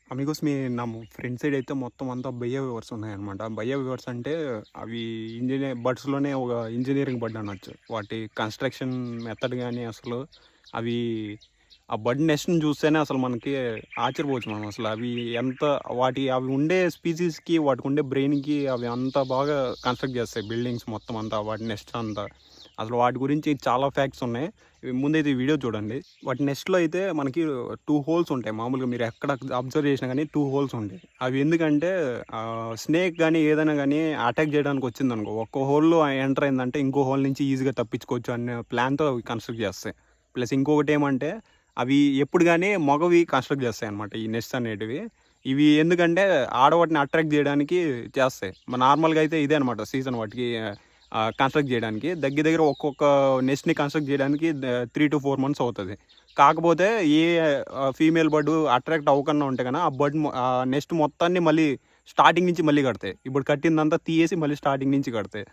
Amigos నా front side అయితే మొత్తం అంతా బయ్య వివర్స్ ఉన్నాయన్నమాట. బయ్య వివర్స్ అంటే అవి బడ్స్‌లోనే ఒక ఇంజినీరింగ్ బడ్ అనొచ్చు. వాటి కన్‌స్ట్రక్షన్ మెథడ్ గాని అసలు అవి ఆ బడ్ నెస్ట్‌ని చూస్తేనే అసలు మనకి ఆశ్చర్యపోవచ్చు మనం అసలు. అవి ఉండే స్పీసీస్‌కి వాటికుండే బ్రెయిన్‌కి అవి అంత బాగా కన్‌స్ట్రక్ట్ చేస్తాయి బిల్డింగ్స్ మొత్తం అంతా, వాటి నెస్ట్ అంతా. అసలు వాటి గురించి చాలా ఫ్యాక్ట్స్ ఉన్నాయి. ముందైతే ఈ వీడియో చూడండి. వాటి నెస్ట్‌లో అయితే మనకి 2 హోల్స్ ఉంటాయి. మామూలుగా మీరు ఎక్కడ అబ్జర్వ్ చేసినా గానీ 2 హోల్స్ ఉంటాయి. అవి ఎందుకంటే స్నేక్ గానీ, ఏదైనా గానీ అటాక్ చేయడానికి వచ్చిందనుకో, ఒక్క హోల్‌లో ఎంటర్ అయిందంటే ఇంకో హోల్ నుంచి ఈజీగా తప్పించుకోవచ్చు అనే ప్లాన్‌తో అవి కన్‌స్ట్రక్ట్ చేస్తాయి. ప్లస్ ఇంకొకటేమంటే అవి ఎప్పుడు గానీ మగవి కన్‌స్ట్రక్ట్ చేస్తాయన్నమాట ఈ నెస్ట్స్ అనేటివి. ఇవి ఎందుకంటే ఆడవాటిని అట్రాక్ట్ చేయడానికి చేస్తాయి. నార్మల్‌గా అయితే ఇదే అనమాట సీజన్ వాటికి కన్‌స్ట్రక్ట్ జేయడానికి. దగ్గర దగ్గర ఒక్కొక్క నెస్ట్‌ని కన్‌స్ట్రక్ట్ జేయడానికి 3-4 మంత్స్ అవుతది. కాకపోతే ఏ ఫీమేల్ బర్డ్ అట్రాక్ట్ అవ్వకుండా ఉంటే గన ఆ నెస్ట్ మొత్తాన్ని మళ్ళీ స్టార్టింగ్ నుంచి మళ్ళీ కడతాయి. ఇప్పుడు కట్టిందంతా తీయేసి మళ్ళీ స్టార్టింగ్ నుంచి కడతాయి.